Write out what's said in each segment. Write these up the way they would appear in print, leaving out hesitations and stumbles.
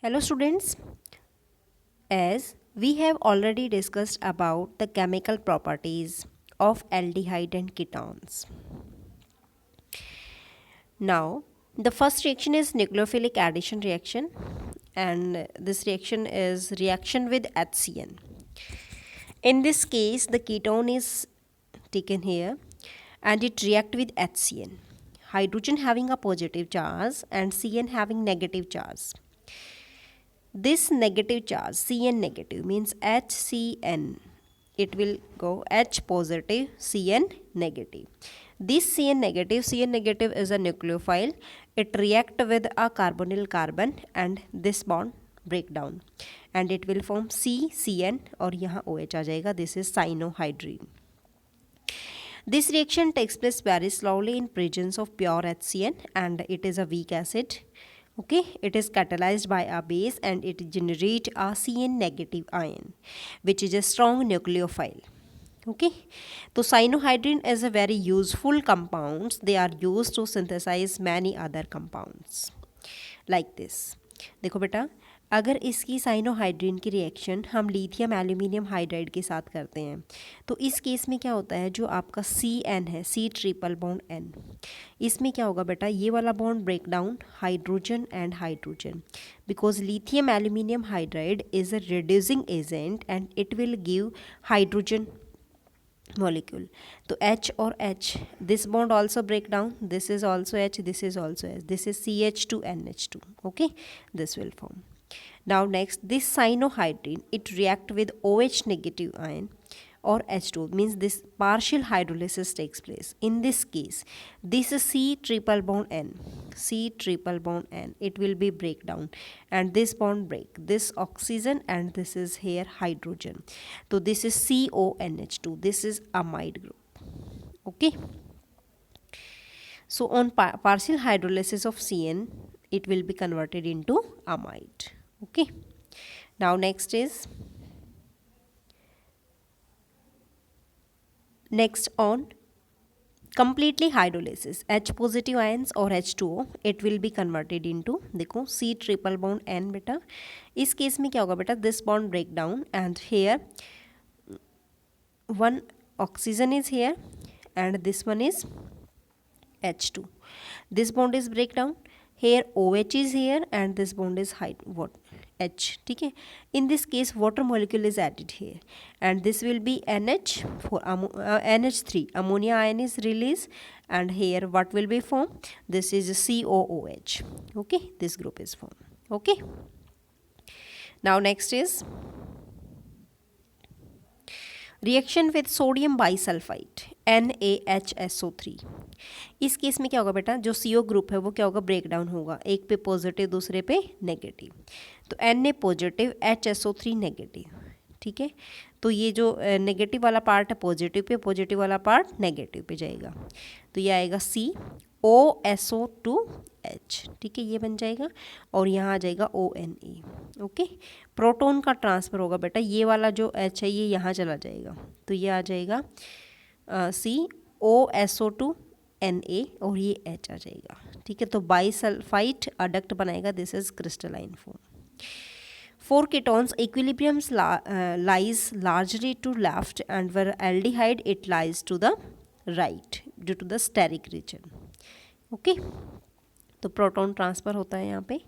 Hello students, as we have already discussed about the chemical properties of aldehyde and ketones. Now, the first reaction is nucleophilic addition reaction, and this reaction is reaction with HCN. In this case, the ketone is taken here and it react with HCN. Hydrogen having a positive charge and CN having negative charge. This negative charge, Cn negative, means HCN. It will go H positive, Cn negative. This Cn negative is a nucleophile. It react with a carbonyl carbon and this bond break down. And it will form CCN और यहाँ OH आ जाएगा. This is cyanohydrine. This reaction takes place very slowly in presence of pure HCN and it is a weak acid. Okay, it is catalyzed by a base and it generates a Cn negative ion which is a strong nucleophile. Okay, so cyanohydrine is a very useful compounds. They are used to synthesize many other compounds like this. देखो बेटा, अगर इसकी cyanohydrin की reaction हम lithium aluminium hydride के साथ करते हैं तो इस केस में क्या होता है, जो आपका CN है, C ट्रिपल बॉन्ड N, इसमें क्या होगा बेटा, ये वाला bond break down hydrogen and hydrogen because lithium aluminium hydride is a reducing agent and it will give hydrogen molecule. तो H और H, this bond also break down, this is also H, this is also H, this is CH2 NH2. Okay, this will form. Now next, this cyanohydrine, it react with OH negative ion or H2, means this partial hydrolysis takes place. In this case, this is C triple bond N, it will be break down and this bond break, this oxygen and this is here hydrogen. So this is CONH2, this is amide group. Okay, so on partial hydrolysis of CN, it will be converted into amide. Okay, now next is next on completely hydrolysis, H positive ions or H2O, it will be converted into, देखो C triple bond N बेटा, इस case में क्या होगा बेटा, this bond break down and here one oxygen is here and this one is H2. This bond is break down, here OH is here and this bond is what H. ठीक है, in this case water molecule is added here and this will be NH for NH3, ammonia ion is released and here what will be formed, this is COOH. Okay, this group is formed. Okay, now next is reaction with sodium bisulphide NaHSO3. इस case में क्या होगा बेटा, जो CO group है वो क्या होगा, ब्रेक डाउन होगा, एक पे पॉजिटिव दूसरे पे नेगेटिव. तो Na पॉजिटिव HSO3 नेगेटिव. ठीक है, तो ये जो नेगेटिव वाला पार्ट है पॉजिटिव पे, पॉजिटिव वाला पार्ट नेगेटिव पे जाएगा, तो ये आएगा COSO2H. ठीक है, ये बन जाएगा और यहाँ आ जाएगा ONA. ओके, प्रोटॉन का ट्रांसफ़र होगा बेटा, ये वाला जो H है ये यहाँ चला जाएगा, तो ये आ जाएगा COSO2Na और ये H आ जाएगा. ठीक है, तो बाइसल्फाइड अडक्ट बनाएगा, this is crystalline form. For ketones, equilibrium lies largely to left and where aldehyde it lies to the right due to the steric region. Okay, तो प्रोटॉन ट्रांसफ़र होता है यहाँ पे.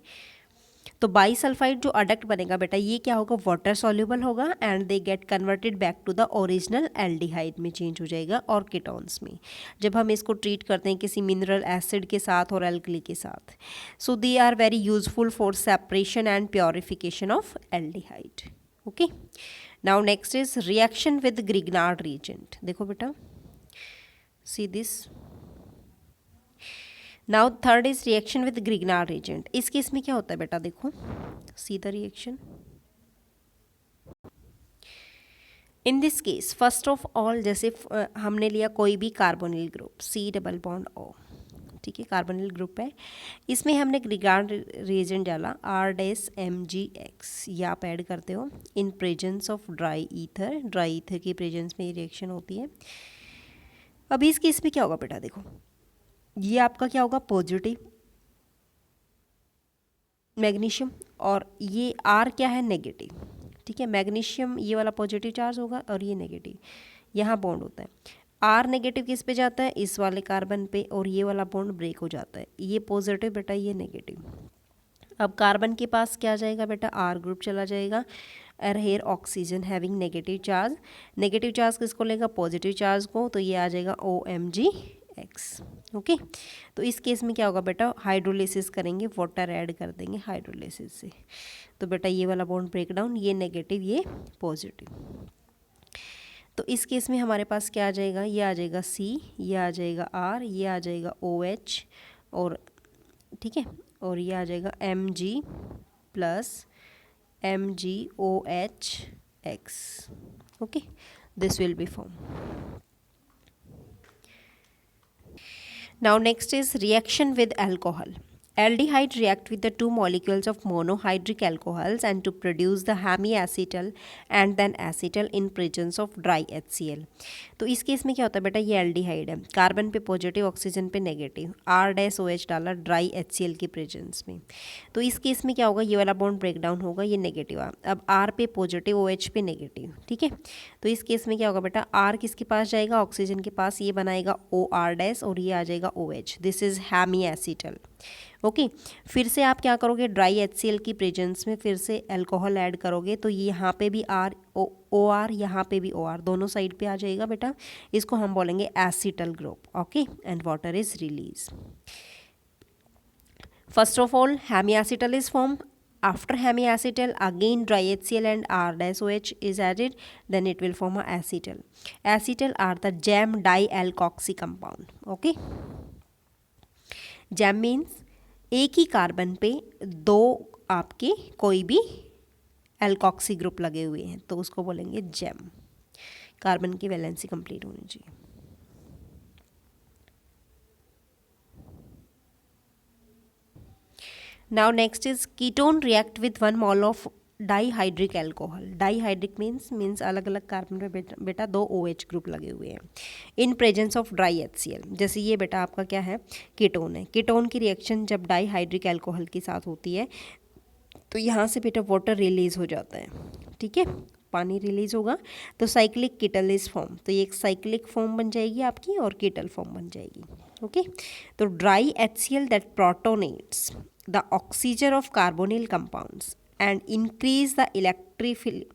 तो बाइसल्फाइड जो अडक्ट बनेगा बेटा, ये क्या होगा, वाटर सॉल्युबल होगा and they get converted back to the original aldehyde में चेंज हो जाएगा. और कीटोन्स में जब हम इसको ट्रीट करते हैं किसी मिनरल एसिड के साथ और एल्कली के साथ, so they are very useful for separation and purification of aldehyde. Okay, now next is reaction with Grignard reagent. देखो बेटा, see this. Now third is reaction with Grignard agent. इस case में क्या होता है बेटा, देखो see the reaction. In this case first of all, जैसे हमने लिया कोई भी carbonyl group C double bond O. ठीक है, कार्बोनिल ग्रुप है, इसमें हमने ग्रिग्नार्ड रिएजेंट डाला R-MgX. ये आप ऐड करते हो इन presence of dry ether. Dry ether की प्रेजेंस में ये रिएक्शन होती है. अभी इस केस में क्या होगा बेटा, देखो ये आपका क्या होगा, पॉजिटिव मैग्नीशियम, और ये आर क्या है, नेगेटिव, ठीक है। मैग्नीशियम ये वाला पॉजिटिव चार्ज होगा और ये नेगेटिव, यहाँ बॉन्ड होता है। आर नेगेटिव किस पे जाता है, इस वाले कार्बन पे, और ये वाला बॉन्ड ब्रेक हो जाता है, ये पॉजिटिव बेटा, ये नेगेटिव। अब कार्बन के पास क्या जाएगा बेटा, आर ग्रुप चला जाएगा, और here oxygen having negative charge, negative charge किसको लेगा, पॉजिटिव चार्ज को, तो ये आ जाएगा OMgX। ओके, तो इस केस में क्या होगा बेटा, हाइड्रोलिसिस करेंगे, वाटर ऐड कर देंगे हाइड्रोलिसिस से, तो बेटा ये वाला बॉन्ड ब्रेक डाउन, ये नेगेटिव ये पॉजिटिव। तो इस केस में हमारे पास क्या आ जाएगा, ये आ जाएगा C, ये आ जाएगा R, ये आ जाएगा OH, और ठीक है, और ये आ जाएगा Mg plus MgOH(X). Okay, this will be form. Now next is reaction with alcohol. Aldehyde react with the two molecules of monohydric alcohols and to produce the hemiacetal and then acetal in presence of dry HCl. तो इस case में क्या होता है बेटा, ये aldehyde है, carbon पे पॉजिटिव, ऑक्सीजन पे नेगेटिव, R-OH डाला ड्राई HCl की प्रेजेंस में। तो इस केस में क्या होगा, ये वाला बॉन्ड ब्रेक डाउन होगा, ये नेगेटिव आ, अब R पे पॉजिटिव, OH पे नेगेटिव, ठीक है। तो इस केस में क्या होगा बेटा, R किसके पास जाएगा, ऑक्सीजन के पास, ये बनाएगा OR- और ये आ जाएगा OH, दिस इज हेमिएसिटल। ओके, फिर से आप क्या करोगे, ड्राई HCl की प्रेजेंस में फिर से अल्कोहल ऐड करोगे, तो ये यहाँ पे भी OR, यहाँ पे भी OR, दोनों साइड पे आ जाएगा बेटा, इसको हम बोलेंगे acetal group. Okay, and water is release. First of all hemiacetal is formed. After hemiacetal, again dry HCl and R-OH is added, then it will form a acetal. Acetal are the jam dialkoxy compound. Okay, jam means एक ही carbon पे दो आपके कोई भी alkoxy group लगे हुए हैं, तो उसको बोलेंगे जैम, कार्बन की वैलेंसी कंप्लीट होनी चाहिए। Now next is ketone react with 1 mole of dihydric alcohol. Dihydric means अलग अलग कार्बन पे बेटा दो OH ग्रुप लगे हुए हैं, इन प्रेजेंस ऑफ ड्राई HCl। जैसे ये बेटा आपका क्या है, कीटोन है। कीटोन की रिएक्शन जब डाईहाइड्रिक एल्कोहल के साथ होती है तो यहाँ से बेटा वाटर रिलीज हो जाता है, ठीक है, पानी रिलीज होगा, तो साइक्लिक कीटल इज फॉर्म, तो ये एक साइक्लिक फॉर्म बन जाएगी आपकी और कीटल फॉर्म बन जाएगी। ओके, तो dry HCl that protonates the oxygen of carbonyl compounds and increase the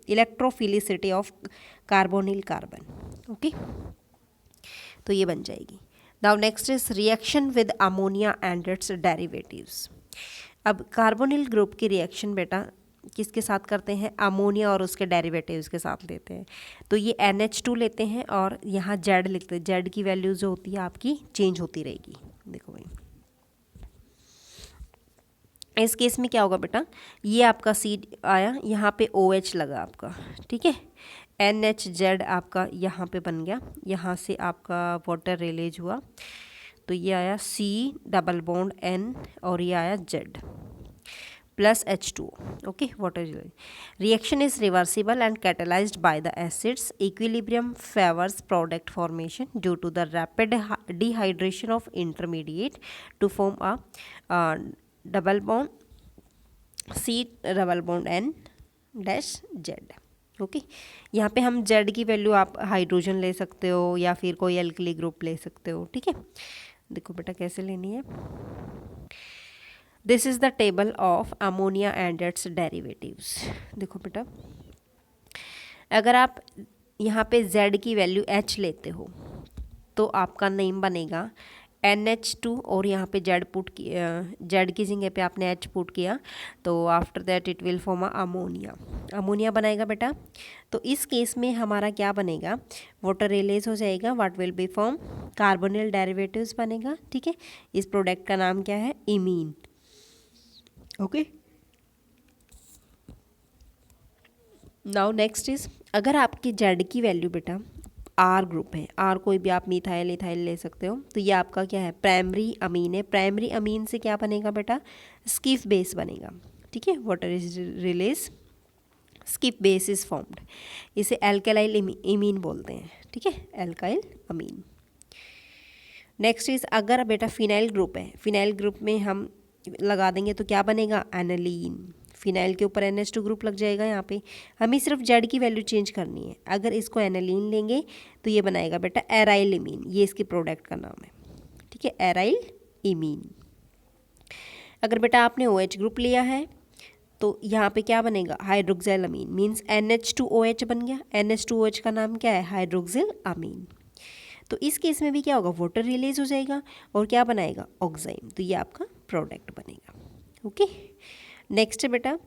electrophilicity of carbonyl carbon. Okay, तो ये बन जाएगी। Now next is reaction with ammonia and its derivatives. अब कार्बोनिल ग्रुप की रिएक्शन बेटा किसके साथ करते हैं, अमोनिया और उसके डेरिवेटिव्स के साथ लेते हैं। तो ये NH2 लेते हैं और यहाँ Z लिखते हैं, Z की वैल्यू जो होती है आपकी चेंज होती रहेगी। देखो भाई, इस केस में क्या होगा बेटा, ये आपका C आया, यहाँ पे OH लगा आपका, ठीक है, NHZ आपका यहाँ पे बन गया, यहाँ से आपका वाटर रिलीज हुआ, तो ये आया C डबल बॉन्ड N और ये आया Z plus H2O। Okay, water reaction is reversible and catalysed by the acids. Equilibrium favours product formation due to the rapid dehydration of intermediate to form a double bond C double bond N dash Z। Okay, यहाँ पे हम Z की value आप hydrogen ले सकते हो या फिर कोई एल्कली ग्रुप ले सकते हो, ठीक है। देखो बेटा कैसे लेनी है, this is the table of ammonia and it's derivatives. देखो बेटा, अगर आप यहाँ पे Z की वैल्यू H लेते हो तो आपका नेम बनेगा NH2 और यहाँ पे Z की जगह पे आपने H पुट किया, तो after that it will form ammonia, ammonia बनाएगा बेटा। तो इस केस में हमारा क्या बनेगा, वाटर रिलीज हो जाएगा, what will be form, carbonyl derivatives बनेगा, ठीक है। इस प्रोडक्ट का नाम क्या है, imine. Okay, now next is, अगर आपकी Z की वैल्यू बेटा R ग्रुप है, R कोई भी आप मिथाइल इथाइल ले सकते हो, तो ये आपका क्या है, प्राइमरी अमीन है। प्राइमरी अमीन से क्या बनेगा बेटा, स्किफ बेस बनेगा, ठीक है, water is release, Schiff base is formed, इसे एल्केलाइल इमीन बोलते हैं, ठीक है, एल्काइल अमीन। नेक्स्ट इज, अगर बेटा फिनाइल ग्रुप है, फिनाइल ग्रुप में हम लगा देंगे तो क्या बनेगा, एनालीन। फिनाइल के ऊपर NH2 ग्रुप लग जाएगा। यहाँ पे हमें सिर्फ जेड की वैल्यू चेंज करनी है। अगर इसको एनालीन लेंगे तो ये बनाएगा बेटा एराइल इमीन, ये इसके प्रोडक्ट का नाम है, ठीक है, एराइल इमीन। अगर बेटा आपने OH ग्रुप लिया है तो यहाँ पे क्या बनेगा, हाइड्रोक्सिल अमीन, मीन्स NH2OH बन गया। NH2OH का नाम क्या है, हाइड्रोक्सिल अमीन। तो इस केस में भी क्या होगा, वाटर रिलीज हो जाएगा और क्या बनाएगा, ऑक्साइम। तो ये आपका प्रोडक्ट बनेगा। ओके, नेक्स्ट है बेटा,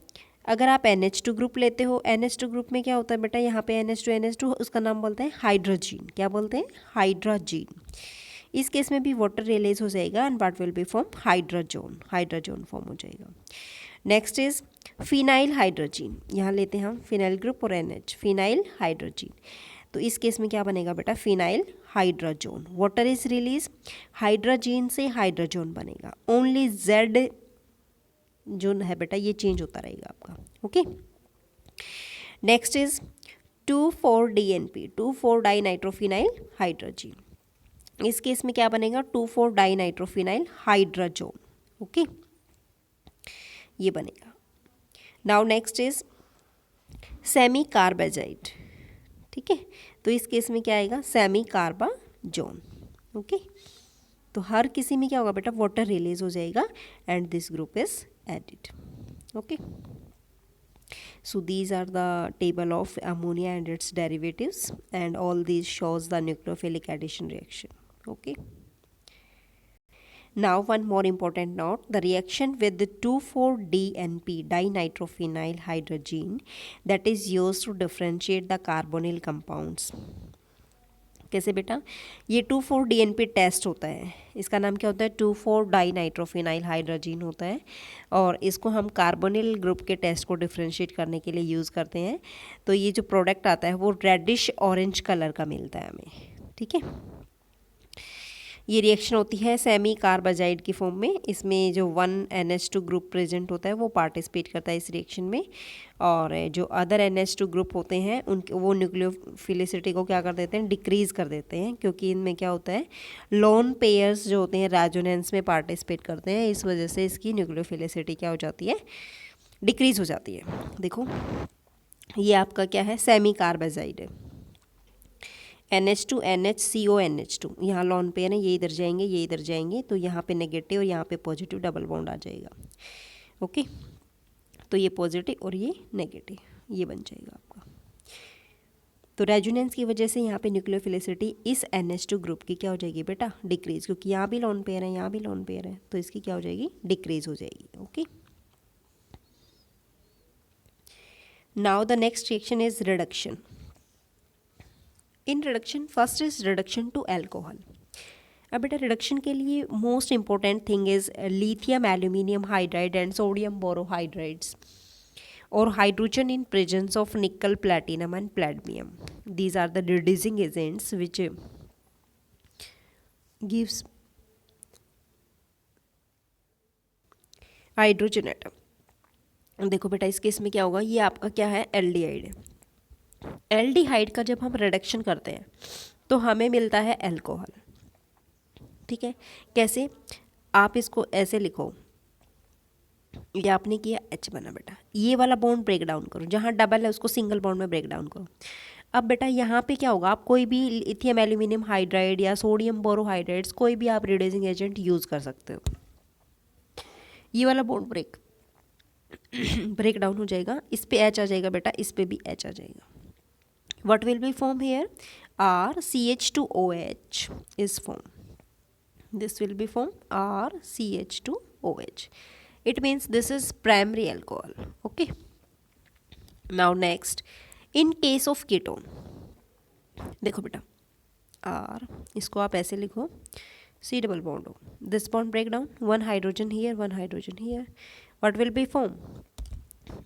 अगर आप NH2 ग्रुप लेते हो, NH2 ग्रुप में क्या होता है बेटा, यहाँ पे NH2 उसका नाम बोलते हैं हाइड्रोजीन। क्या बोलते हैं, हाइड्रोजीन। इस केस में भी वाटर रिलीज हो जाएगा and what will be form, hydrazone, hydrazone form हो जाएगा। Next is phenyl hydrazine. यहाँ लेते हैं हम फिनाइल ग्रुप और NH, फिनाइल हाइड्रोजीन। तो इस केस में क्या बनेगा बेटा, phenyl hydrazone. Water is release, hydrazine से हाइड्रोजोन बनेगा। ओनली जेड जो है बेटा ये चेंज होता रहेगा आपका। Okay, next is 2,4-DNP, two four dinitrophenyl hydrazine. इस केस में क्या बनेगा, 2,4-डाइनाइट्रोफिनाइल हाइड्रोजोन। ओके, ये बनेगा। Now next is semi carbazide, ठीक है। तो इस केस में क्या आएगा, सेमी कार्बाजोन। ओके, तो हर किसी में क्या होगा बेटा, वाटर रिलीज हो जाएगा and this group is added. Okay, so these are the table of ammonia and its derivatives, and all these shows the nucleophilic addition reaction. Okay, now one more important note, the reaction with the 2,4-DNP, dinitrophenyl hydrogen, that is used to differentiate the carbonyl compounds. कैसे बेटा, ये 2,4-DNP test होता है। इसका नाम क्या होता है, 2,4-डाइनाइट्रोफिनाइल हाइड्रोजीन होता है और इसको हम कार्बोनिल ग्रुप के टेस्ट को डिफ्रेंशिएट करने के लिए यूज़ करते हैं। तो ये जो प्रोडक्ट आता है वो रेडिश ऑरेंज कलर का मिलता है हमें, ठीक है। ये रिएक्शन होती है सेमी कार्बाजाइड की फॉर्म में। इसमें जो 1NH2 ग्रुप प्रेजेंट होता है वो पार्टिसिपेट करता है इस रिएक्शन में, और जो अदर NH2 ग्रुप होते हैं उनके वो न्यूक्लियोफिलिसिटी को क्या कर देते हैं, डिक्रीज कर देते हैं, क्योंकि इनमें क्या होता है, लोन पेयर्स जो होते हैं रेजोनेंस में पार्टिसिपेट करते हैं। इस वजह से इसकी न्यूक्लियोफिलिसिटी क्या हो जाती है, डिक्रीज हो जाती है। देखो ये आपका क्या है, सेमी कार्बाजाइड है, NH2 NHCO NH2, यहाँ लॉन पेयर है, ये इधर जाएंगे ये इधर जाएंगे, तो यहाँ पे नेगेटिव और यहाँ पे पॉजिटिव डबल बॉन्ड आ जाएगा। ओके, तो ये पॉजिटिव और ये नेगेटिव, ये बन जाएगा आपका। तो रेजोनेंस की वजह से यहाँ पे न्यूक्लियोफिलिसिटी इस NH2 ग्रुप की क्या हो जाएगी बेटा, डिक्रीज, क्योंकि यहाँ भी लॉन पेयर है यहाँ भी लॉन पेयर है, तो इसकी क्या हो जाएगी, डिक्रीज हो जाएगी। Okay, now the next reaction is reduction. In reduction first is reduction to alcohol. अब बेटा रिडक्शन के लिए most important thing is lithium aluminium hydride and sodium borohydrides और hydrogen in presence of nickel platinum and platinum. These are the reducing agents which gives hydrogen atom. देखो बेटा इस case में क्या होगा, ये आपका क्या है, एल्डिहाइड है। एल्डिहाइड का जब हम रिडक्शन करते हैं तो हमें मिलता है अल्कोहल, ठीक है। कैसे, आप इसको ऐसे लिखो, ये आपने किया H बना बेटा, ये वाला बॉन्ड ब्रेक डाउन करो, जहाँ डबल है उसको सिंगल बॉन्ड में ब्रेक डाउन करो। अब बेटा यहाँ पे क्या होगा, आप कोई भी लिथियम एल्यूमिनियम हाइड्राइड या सोडियम बोरोहाइड्राइड्स कोई भी आप रिड्यूसिंग एजेंट यूज़ कर सकते हो। ये वाला बॉन्ड ब्रेक डाउन हो जाएगा, इस पे H आ जाएगा बेटा, इस पे भी H आ जाएगा। What will be formed here? RCH2OH is formed. This will be formed RCH2OH. It means this is primary alcohol. Okay. Now next, in case of ketone, देखो बेटा R, इसको आप ऐसे लिखो, C double bond हो, this bond break down, one hydrogen here, one hydrogen here. What will be formed?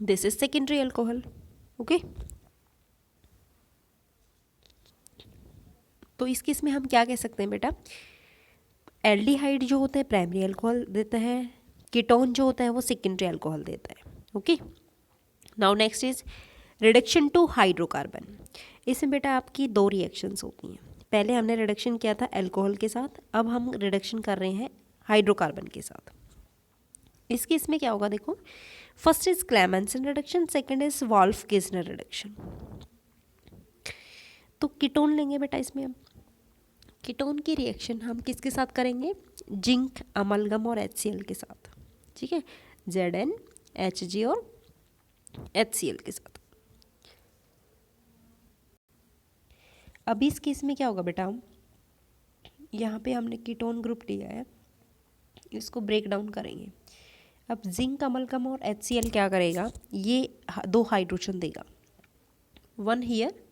This is secondary alcohol. Okay. तो इस case में हम क्या कह सकते हैं बेटा, एल्डिहाइड जो होता है प्राइमरी अल्कोहल देता है, कीटोन जो होता है वो सेकेंडरी अल्कोहल देता है। Okay, now next is reduction to hydrocarbon. इसमें बेटा आपकी दो रिएक्शंस होती हैं। पहले हमने रिडक्शन किया था अल्कोहल के साथ, अब हम रिडक्शन कर रहे हैं हाइड्रोकार्बन के साथ। इस केस में क्या होगा देखो, first is Clemmensen reduction, second is Wolff Kishner reduction. तो कीटोन लेंगे बेटा, इसमें हम कीटोन की रिएक्शन हम किसके साथ करेंगे, जिंक, अमलगम और HCl के साथ, ठीक है, ZnHg और HCl के साथ। अब इस केस में क्या होगा बेटा, हम यहाँ पे हमने कीटोन ग्रुप लिया है, इसको ब्रेक डाउन करेंगे। अब जिंक, अमलगम और HCl क्या करेगा, ये दो हाइड्रोजन देगा, one here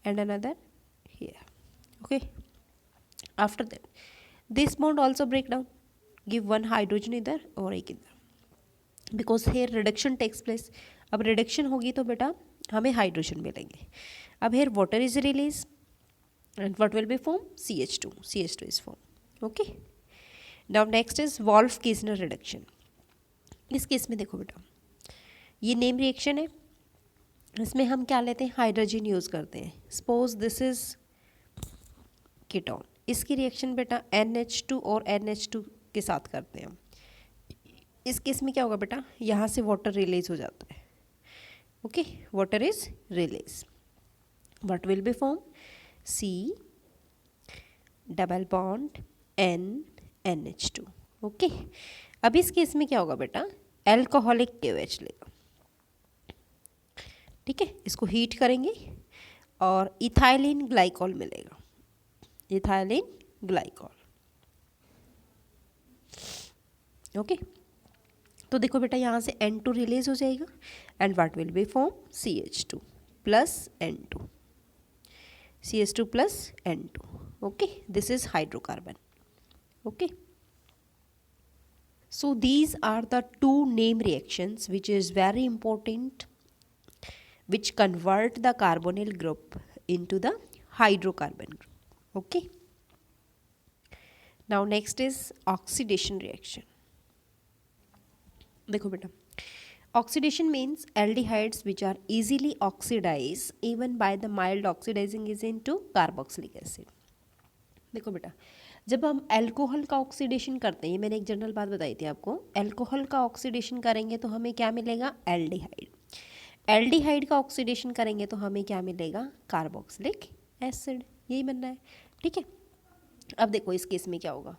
and another here, okay. After that, this bond also break down, give one hydrogen इधर और एक इधर, because here reduction takes place। अब रिडक्शन होगी तो बेटा हमें हाइड्रोजन मिलेंगे। अब here water is released and what will be formed, CH2 is formed, okay। now next is Wolff Kissner reduction। इस केस में देखो बेटा, ये नेम रिएक्शन है, इसमें हम क्या लेते हैं, हाइड्रोजन यूज़ करते हैं। सपोज दिस इज कीटोन, इसकी रिएक्शन बेटा NH2 और NH2 के साथ करते हैं। इस केस में क्या होगा बेटा, यहाँ से वाटर रिलीज हो जाता है, okay, water is release, what will be form, C double bond NH2, okay. अब इस केस में क्या होगा बेटा, एल्कोहलिक KOH लेगा, ठीक है, इसको हीट करेंगे और इथाइलिन ग्लाइकॉल मिलेगा, इथाइलिन ग्लाइकॉल, ओके। तो देखो बेटा यहाँ से N2 रिलीज हो जाएगा and what will be form, CH2 plus N2, CH2 plus N2, okay, this is hydrocarbon, okay. So these are the two name reactions which is very important, which convert the carbonyl group into the hydrocarbon group, okay। now next is oxidation reaction। देखो बेटा, oxidation means aldehydes which are easily oxidized even by the mild oxidizing agent to carboxylic acid। देखो बेटा, जब हम alcohol का oxidation करते हैं, ये मैंने एक जनरल बात बताई थी आपको, अल्कोहल का ऑक्सीडेशन करेंगे तो हमें क्या मिलेगा, एल्डिहाइड, एल्डिहाइड का ऑक्सीडेशन करेंगे तो हमें क्या मिलेगा, कार्बोक्सिलिक एसिड, यही बनना है, ठीक है। अब देखो इस केस में क्या होगा,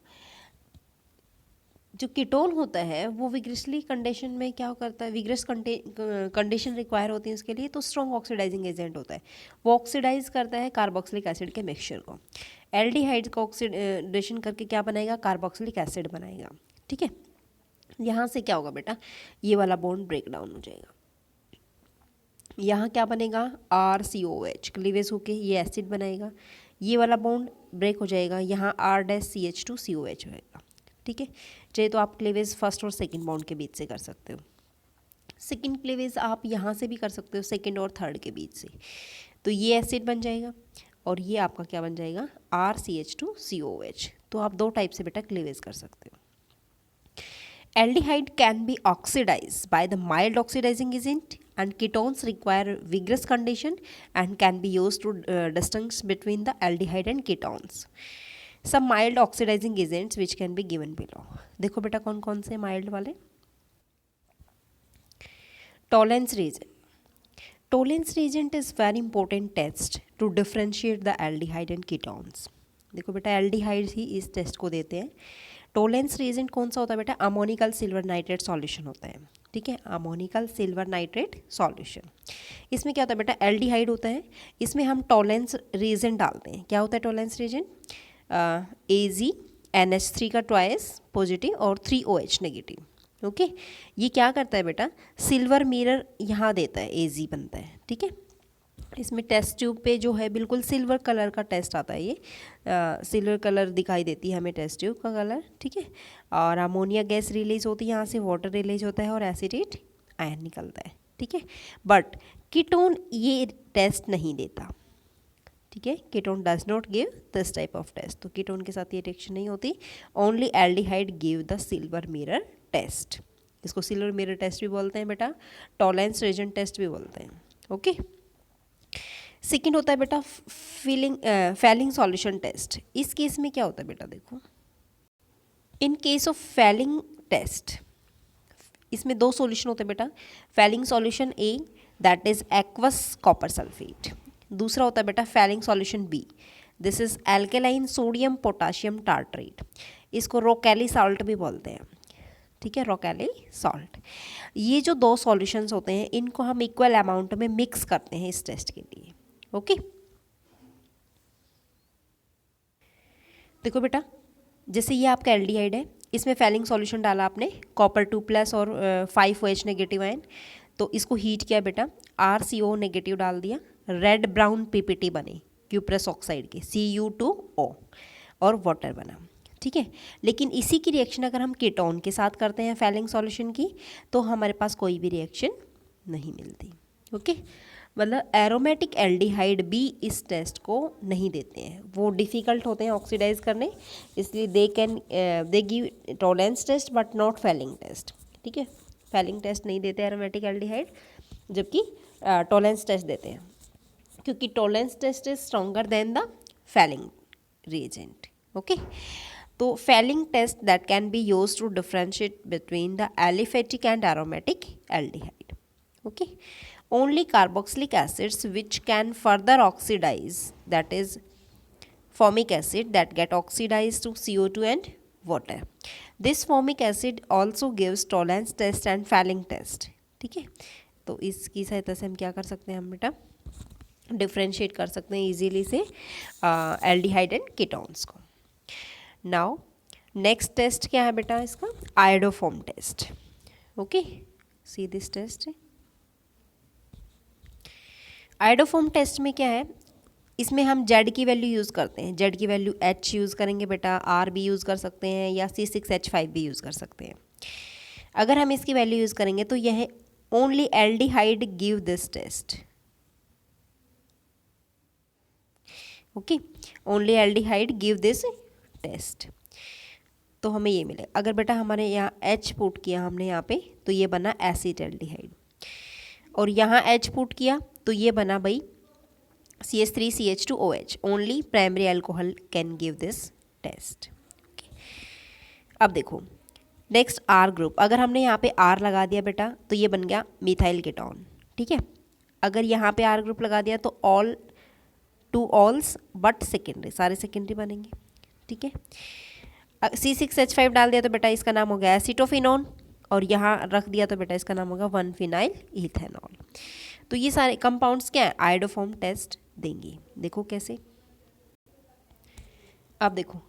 जो कीटोन होता है वो विग्रसली कंडीशन में क्या करता है, विग्रस कंडीशन रिक्वायर होती है उसके लिए, तो स्ट्रॉन्ग ऑक्सीडाइजिंग एजेंट होता है, वो ऑक्सीडाइज करता है कार्बोक्सिलिक एसिड के मिक्सचर को, एल्डिहाइड का ऑक्सीडेशन करके क्या बनाएगा, कार्बोक्सिलिक एसिड बनाएगा, ठीक है। यहाँ से क्या होगा बेटा, ये वाला बॉन्ड ब्रेक डाउन हो जाएगा, यहाँ क्या बनेगा, RCOH क्लीवेज होके ये एसिड बनाएगा, ये वाला बॉन्ड ब्रेक हो जाएगा, यहाँ R-CH2COH होएगा, ठीक है। चाहे तो आप क्लीवेज फर्स्ट और सेकंड बॉन्ड के बीच से कर सकते हो, सेकंड क्लीवेज आप यहाँ से भी कर सकते हो, सेकंड और थर्ड के बीच से, तो ये एसिड बन जाएगा और ये आपका क्या बन जाएगा, RCH2COH। तो आप दो टाइप से बेटा क्लीवेज कर सकते हो। Aldehyde can be oxidized by the mild oxidizing agent and ketones require vigorous condition and can be used to distinguish between the aldehyde and ketones। Some mild oxidizing agents which can be given below। देखो बेटा कौन कौन से mild वाले, Tollens reagent। Tollens reagent is very important test to differentiate the aldehyde and ketones। देखो बेटा aldehyde ही इस test को देते हैं। टोलेंस रिएजेंट कौन सा होता है बेटा, अमोनिकल सिल्वर नाइट्रेट सॉल्यूशन होता है, ठीक है, अमोनिकल सिल्वर नाइट्रेट सॉल्यूशन। इसमें क्या होता है बेटा, एल्डिहाइड होता है, इसमें हम टोलेंस रिएजेंट डालते हैं। क्या होता है टोलेंस रिएजेंट, AgNH3 का ट्वाइस पॉजिटिव और 3OH नेगेटिव, ओके। ये क्या करता है बेटा, सिल्वर मिरर यहाँ देता है, Ag बनता है, ठीक है। इसमें टेस्ट ट्यूब पे जो है बिल्कुल सिल्वर कलर का टेस्ट आता है, ये सिल्वर कलर दिखाई देती है हमें टेस्ट ट्यूब का कलर, ठीक है। और अमोनिया गैस रिलीज होती है, यहाँ से वाटर रिलीज होता है और एसिडेट आयन निकलता है, ठीक है। बट कीटोन ये टेस्ट नहीं देता, ठीक है, ketone does not give this type of test, तो कीटोन के साथ ये रिएक्शन नहीं होती। Only aldehyde give the silver mirror test, इसको सिल्वर मिरर टेस्ट भी बोलते हैं बेटा, टोलेंस रिएजेंट टेस्ट भी बोलते हैं, ओके। सेकेंड होता है बेटा फैलिंग सॉल्यूशन टेस्ट। इस केस में क्या होता है बेटा, देखो in case of Fehling test इसमें दो सॉल्यूशन होते हैं बेटा, Fehling solution A that is aqueous copper sulphate, दूसरा होता है बेटा Fehling solution B, this is alkaline sodium potassium tartrate, इसको रोकैली साल्ट भी बोलते हैं, ठीक है, रोकैली सॉल्ट। ये जो दो सॉल्यूशंस होते हैं इनको हम इक्वल अमाउंट में मिक्स करते हैं इस टेस्ट के लिए। ओके देखो बेटा, जैसे ये आपका एल्डिहाइड है, इसमें फैलिंग सॉल्यूशन डाला आपने कॉपर 2+ और 5OH नेगेटिव आयन, तो इसको हीट किया बेटा, RCO नेगेटिव डाल दिया, रेड ब्राउन PPT बने क्यूप्रस ऑक्साइड के Cu2O और वाटर बना, ठीक है। लेकिन इसी की रिएक्शन अगर हम कीटोन के साथ करते हैं फैलिंग सॉल्यूशन की, तो हमारे पास कोई भी रिएक्शन नहीं मिलती। ओके मतलब एरोमेटिक एल्डिहाइड भी इस टेस्ट को नहीं देते हैं, वो डिफ़िकल्ट होते हैं ऑक्सीडाइज करने, इसलिए they give Tollens test but not Fehling test, ठीक है। फैलिंग टेस्ट नहीं देते एरोमेटिक एल्डिहाइड, जबकि टॉलरेंस टेस्ट देते हैं, क्योंकि Tollens test is stronger than the Fehling reagent. Okay तो Fehling test that can be use to differentiate between the aliphatic and aromatic aldehyde. Okay only carboxylic acids which can further oxidize, that is formic acid that get oxidized to CO2 and water. This formic acid also gives tolerance test and failing test, ठीक है। तो इसकी सहायता से हम क्या कर सकते हैं, हम बेटा डिफ्रेंशिएट कर सकते हैं इजीली से एल्डिहाइड एंड कीटोन्स को। नाउ नेक्स्ट टेस्ट क्या है बेटा इसका, iodoform test. Okay see this test, iodoform test में क्या है, इसमें हम जेड की वैल्यू यूज़ करते हैं, जेड की वैल्यू H यूज़ करेंगे बेटा, R भी यूज़ कर सकते हैं या C6H5 भी यूज़ कर सकते हैं। अगर हम इसकी वैल्यू यूज़ करेंगे तो यह only aldehyde give this test. Okay only aldehyde give this test, तो हमें ये मिले। अगर बेटा हमारे यहाँ H पुट किया हमने यहाँ पे, तो ये बना एसिड एल्डिहाइड, और यहाँ H पुट किया तो ये बना भाई CH3CH2OH, only primary alcohol can give this test. अब देखो नेक्स्ट R ग्रुप, अगर हमने यहाँ पे R लगा दिया बेटा तो ये बन गया मिथाइल कीटोन, ठीक है। अगर यहाँ पे R ग्रुप लगा दिया तो ऑल टू ऑल्स बट सेकेंडरी, सारे सेकेंडरी बनेंगे, ठीक है। C6H5 डाल दिया तो बेटा इसका नाम हो गया एसिटोफिनोन, और यहाँ रख दिया तो बेटा इसका नाम होगा 1-फिनाइल इथेनॉल। तो ये सारे कंपाउंड्स क्या है, आयोडोफॉर्म टेस्ट देंगे। देखो कैसे, अब देखो,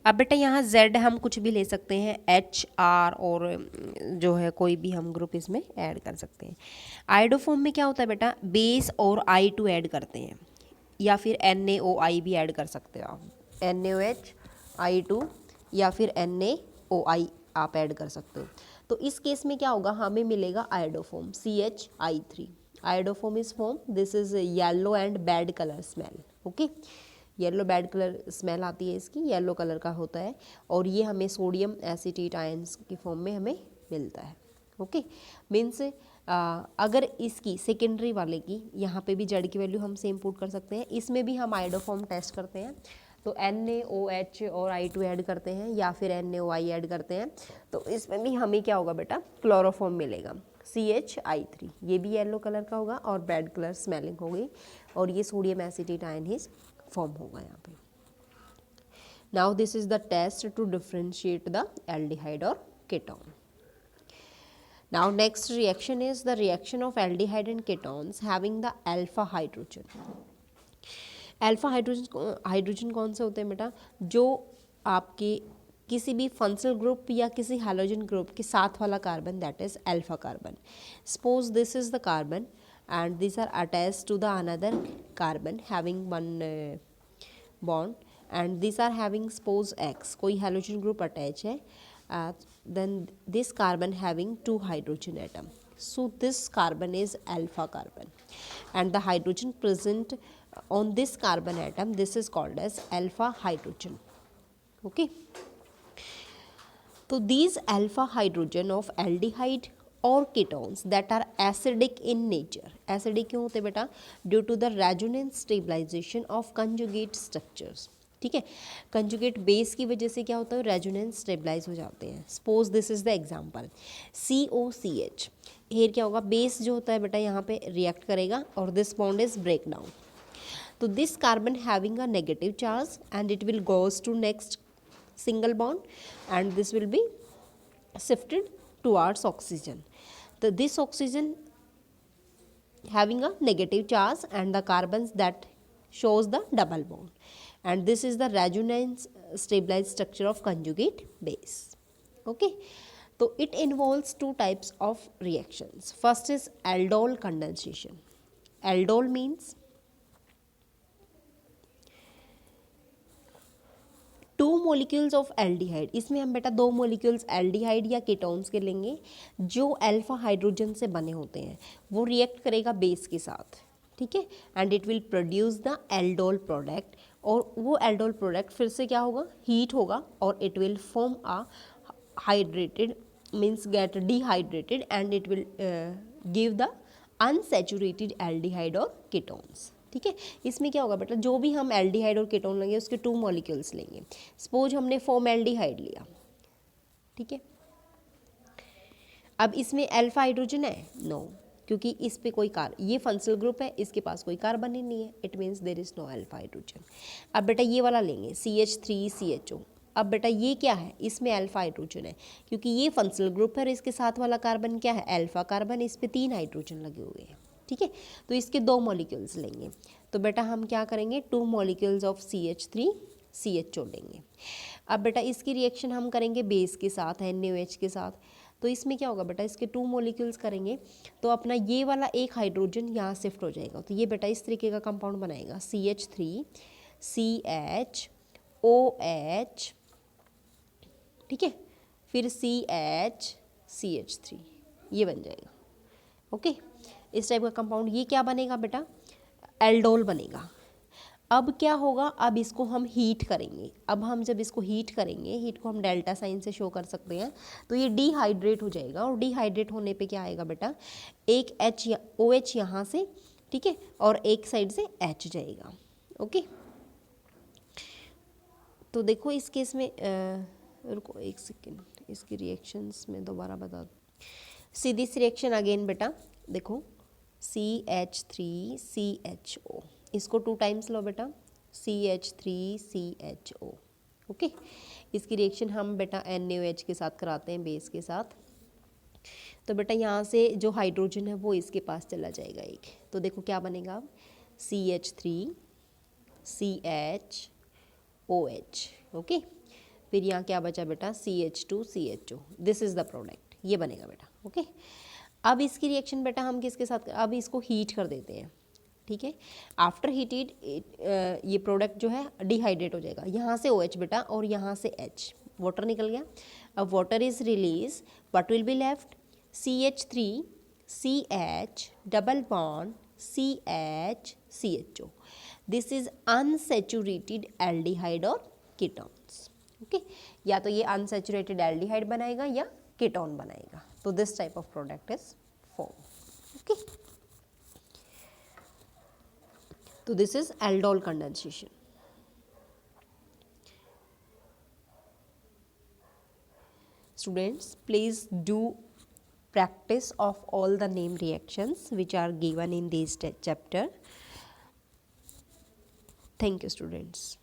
अब बेटा यहाँ Z हम कुछ भी ले सकते हैं, H R और जो है कोई भी हम ग्रुप इसमें ऐड कर सकते हैं। आयोडोफॉर्म में क्या होता है बेटा, बेस और I2 ऐड करते हैं, या फिर NaOI भी ऐड कर सकते हो आप, NaOH I2 या फिर NaOI आप ऐड कर सकते हो। तो इस केस में क्या होगा, हमें मिलेगा iodoform CHI3। Iodoform is form, this is yellow and bad colour smell. Okay yellow bad colour smell आती है इसकी, येलो कलर का होता है, और ये हमें सोडियम एसिटेट आयंस की फॉर्म में हमें मिलता है। ओके मीन्स अगर इसकी सेकेंडरी वाले की यहाँ पे भी जेड की वैल्यू हम सेम पुट कर सकते हैं, इसमें भी हम आयोडोफॉर्म टेस्ट करते हैं, तो NaOH और I2 ऐड करते हैं या फिर NaOI ऐड करते हैं, तो इसमें भी हमें क्या होगा बेटा, क्लोरोफॉर्म मिलेगा CHI3, ये भी येलो कलर का होगा और रेड कलर स्मेलिंग होगी, और ये सोडियम एसिटेट आयन ही फॉर्म होगा यहाँ पे। Now this is the test to differentiate the aldehyde और ketone. Now next reaction is the reaction of aldehyde and ketones having the alpha hydrogen. Alpha hydrogen कौन से होते हैं बेटा, जो आपके किसी भी फंक्शनल ग्रुप या किसी हैलोजन ग्रुप के साथ वाला carbon, that is alpha carbon. Suppose this is the carbon and these are attached to the another carbon having one bond, and these are having suppose X, कोई halogen group attach है, then this carbon having 2 hydrogen atom, so this carbon is alpha carbon, and the hydrogen present on this carbon atom, this is called as alpha hydrogen. Okay, so these alpha hydrogen of aldehyde or ketones that are acidic in nature, acidic क्यों होते बेटा, due to the resonance stabilization of conjugate structures. ठीक है। Conjugate base की वजह से क्या होता है, रेजोनेंस स्टेबलाइज हो जाते हैं। Suppose this is the example COCH। Here क्या होगा, बेस जो होता है बेटा यहाँ पे रिएक्ट करेगा और this bond is break down. तो this carbon having a negative charge and it will goes to next single bond and this will be shifted towards oxygen. So this oxygen having a negative charge and the carbons that shows the double bond, and this is the resonance stabilized structure of conjugate base. Okay, so it involves two types of reactions. First is aldol condensation. Aldol means two molecules of aldehyde. इसमें हम बेटा दो molecules aldehyde या ketones के लेंगे जो alpha hydrogen से बने होते हैं, वो रिएक्ट करेगा बेस के साथ, ठीक है, and it will produce the aldol product. और वो एल्डोल प्रोडक्ट फिर से क्या होगा, हीट होगा और it will form a hydrated means get dehydrated and it will give the unsaturated aldehyde और कीटोन्स। ठीक है, इसमें क्या होगा बेटा, जो भी हम एल्डिहाइड और कीटोन लेंगे उसके टू मॉलिक्यूल्स लेंगे। सपोज हमने फॉर्मएल्डिहाइड लिया, ठीक है, अब इसमें अल्फा हाइड्रोजन है, नो, क्योंकि इस पे कोई ये फंक्शनल ग्रुप है, इसके पास कोई कार्बन ही नहीं है, it means there is no alpha hydrogen. अब बेटा ये वाला लेंगे CH3CHO। अब बेटा ये क्या है, इसमें अल्फा हाइड्रोजन है, क्योंकि ये फंक्शनल ग्रुप है और इसके साथ वाला कार्बन क्या है, अल्फा कार्बन, इस पे 3 हाइड्रोजन लगे हुए हैं, ठीक है, तो इसके 2 मॉलिक्यूल्स लेंगे। तो बेटा हम क्या करेंगे, 2 मॉलिक्यूल्स ऑफ CH3CHO लेंगे। अब बेटा इसकी रिएक्शन हम करेंगे बेस के साथ, NaOH के साथ। तो इसमें क्या होगा बेटा, इसके 2 मॉलिक्यूल्स करेंगे तो अपना ये वाला एक हाइड्रोजन यहाँ शिफ्ट हो जाएगा, तो ये बेटा इस तरीके का कंपाउंड बनाएगा CH3CHOH, ठीक है, फिर CH ये बन जाएगा। ओके, इस टाइप का कंपाउंड, ये क्या बनेगा बेटा, एल्डोल बनेगा। अब क्या होगा, अब इसको हम हीट करेंगे। अब हम जब इसको हीट करेंगे, हीट को हम डेल्टा साइन से शो कर सकते हैं, तो ये डिहाइड्रेट हो जाएगा और डिहाइड्रेट होने पे क्या आएगा बेटा, एक OH यहाँ से, ठीक है, और एक साइड से H जाएगा। ओके, तो देखो इस केस में रुको एक सेकेंड, इसकी रिएक्शंस में दोबारा बता दूँ। सी दिस रिएक्शन अगेन बेटा, देखो CH3CHO, इसको 2 टाइम्स लो बेटा, CH3CHO। ओके, इसकी रिएक्शन हम बेटा NaOH के साथ कराते हैं, बेस के साथ। तो बेटा यहाँ से जो हाइड्रोजन है वो इसके पास चला जाएगा एक, तो देखो क्या बनेगा अब, CH3CHOH। ओके, फिर यहाँ क्या बचा बेटा, CH2CHO, this is the product, ये बनेगा बेटा। ओके, अब इसकी रिएक्शन बेटा हम किसके साथ, अब इसको हीट कर देते हैं, ठीक है, आफ्टर हीटेड ये प्रोडक्ट जो है डिहाइड्रेट हो जाएगा, यहाँ से OH बेटा और यहाँ से H, वाटर निकल गया। अब water is release, what will be left, CH3CH double bond CHCHO, this is unsaturated aldehyde और कीटोन्स। ओके, या तो ये अनसैचुरेटेड एल्डिहाइड बनाएगा या कीटोन बनाएगा, तो this type of product is form. Okay, तो this is aldol condensation. Students, please do practice of all the name reactions which are given in this chapter. Thank you, students.